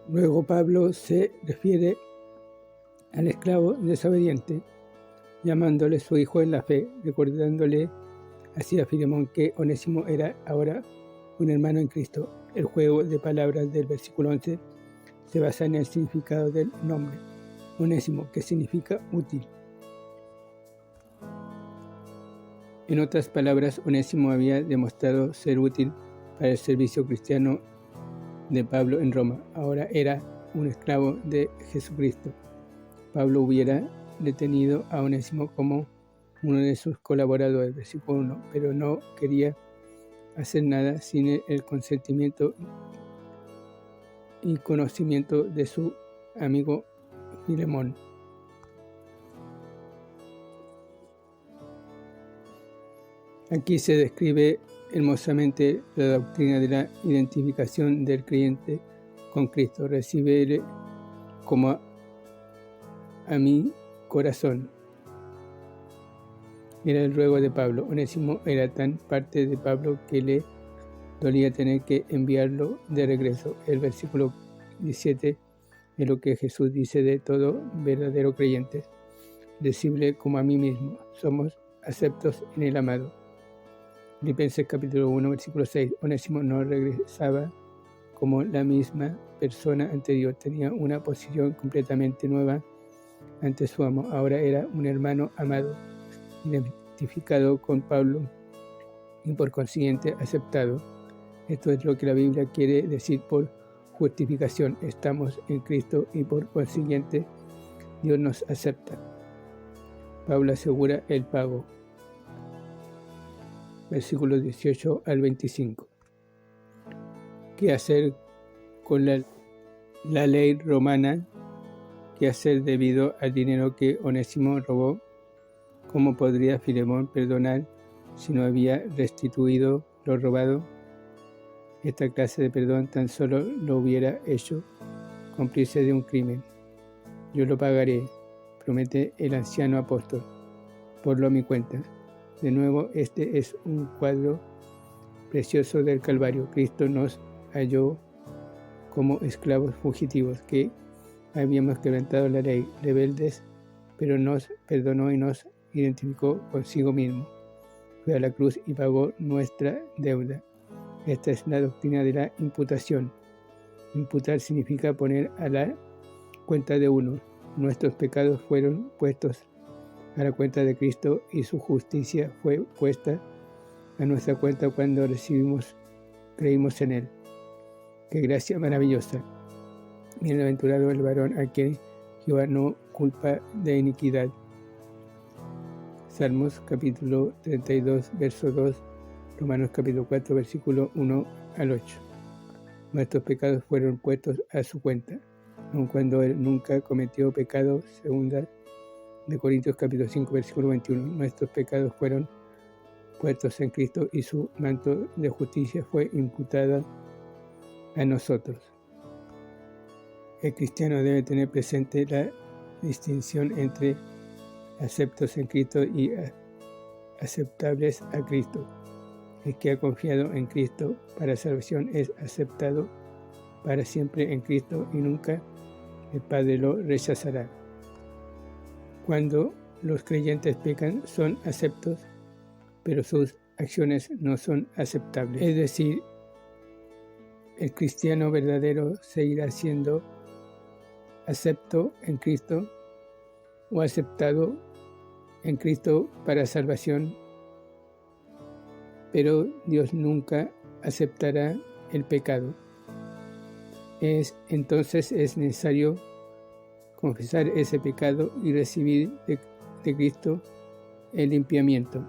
Luego Pablo se refiere al esclavo desobediente, llamándole su hijo en la fe, recordándole así a Filemón que Onésimo era ahora un hermano en Cristo. El juego de palabras del versículo 11 se basa en el significado del nombre, Onésimo, que significa útil. En otras palabras, Onésimo había demostrado ser útil para el servicio cristiano de Pablo en Roma. Ahora era un esclavo de Jesucristo. Pablo hubiera detenido a Onésimo como uno de sus colaboradores, versículo 1, pero no quería hacer nada sin el consentimiento y conocimiento de su amigo Filemón. Aquí se describe hermosamente la doctrina de la identificación del creyente con Cristo. Recibe como a mi corazón. Era el ruego de Pablo. Onésimo era tan parte de Pablo que le dolía tener que enviarlo de regreso. El versículo 17 es lo que Jesús dice de todo verdadero creyente. Recibe como a mí mismo. Somos aceptos en el amado. Filipenses capítulo 1, versículo 6. Onésimo no regresaba como la misma persona anterior. Tenía una posición completamente nueva ante su amo. Ahora era un hermano amado, identificado con Pablo y por consiguiente aceptado. Esto es lo que la Biblia quiere decir por justificación. Estamos en Cristo y por consiguiente Dios nos acepta. Pablo asegura el pago. Versículos 18 al 25. ¿Qué hacer con la ley romana? ¿Qué hacer debido al dinero que Onésimo robó? ¿Cómo podría Filemón perdonar si no había restituido lo robado? Esta clase de perdón tan solo lo hubiera hecho cómplice de un crimen. Yo lo pagaré, promete el anciano apóstol, por mi cuenta. De nuevo, este es un cuadro precioso del Calvario. Cristo nos halló como esclavos fugitivos que habíamos quebrantado la ley, rebeldes, pero nos perdonó y nos identificó consigo mismo. Fue a la cruz y pagó nuestra deuda. Esta es la doctrina de la imputación. Imputar significa poner a la cuenta de uno. Nuestros pecados fueron puestos a la cuenta de Cristo y su justicia fue puesta a nuestra cuenta cuando creímos en Él. ¡Qué gracia maravillosa! Bienaventurado el varón a quien Jehová no culpa de iniquidad. Salmos capítulo 32, verso 2, Romanos capítulo 4, versículo 1 al 8. Nuestros pecados fueron puestos a su cuenta, aun cuando Él nunca cometió pecado. Segunda de Corintios capítulo 5, versículo 21. Nuestros pecados fueron puestos en Cristo y su manto de justicia fue imputado a nosotros. El cristiano debe tener presente la distinción entre aceptos en Cristo y aceptables a Cristo. El que ha confiado en Cristo para salvación es aceptado para siempre en Cristo y nunca el Padre lo rechazará. Cuando los creyentes pecan, son aceptos, pero sus acciones no son aceptables. Es decir, el cristiano verdadero seguirá siendo acepto en Cristo o aceptado en Cristo para salvación, pero Dios nunca aceptará el pecado. Entonces es necesario confesar ese pecado y recibir de Cristo el limpiamiento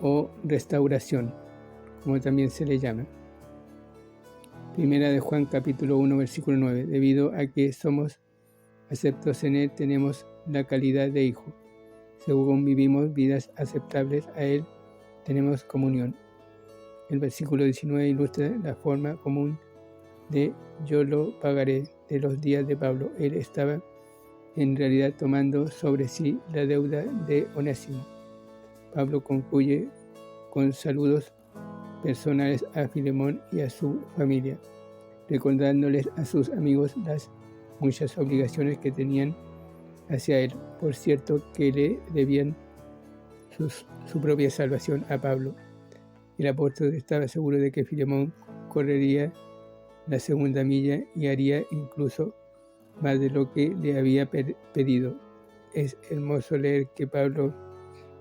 o restauración, como también se le llama. Primera de Juan capítulo 1, versículo 9. Debido a que somos aceptos en Él, tenemos la calidad de hijo. Según vivimos vidas aceptables a Él, tenemos comunión. El versículo 19 ilustra la forma común de yo lo pagaré de los días de Pablo. Él estaba en realidad tomando sobre sí la deuda de Onésimo. Pablo concluye con saludos personales a Filemón y a su familia, recordándoles a sus amigos las muchas obligaciones que tenían hacia él. Por cierto, que le debían su propia salvación a Pablo. El apóstol estaba seguro de que Filemón correría la segunda milla y haría incluso más de lo que le había pedido. Es hermoso leer que Pablo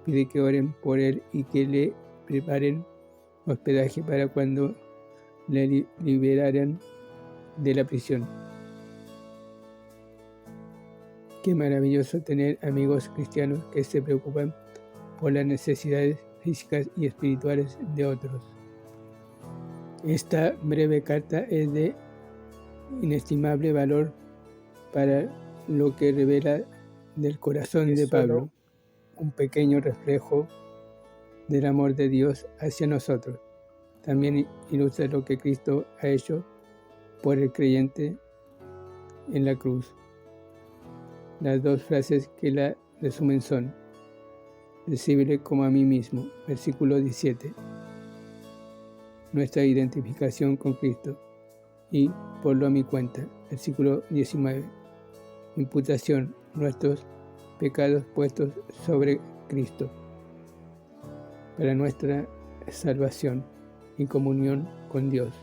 pide que oren por él y que le preparen hospedaje para cuando le liberaran de la prisión. Qué maravilloso tener amigos cristianos que se preocupan por las necesidades físicas y espirituales de otros. Esta breve carta es de inestimable valor para lo que revela del corazón de Pablo, un pequeño reflejo del amor de Dios hacia nosotros. También ilustra lo que Cristo ha hecho por el creyente en la cruz. Las dos frases que la resumen son: recíbele como a mí mismo, versículo 17, nuestra identificación con Cristo, y ponlo a mi cuenta, versículo 19, imputación, nuestros pecados puestos sobre Cristo, para nuestra salvación y comunión con Dios.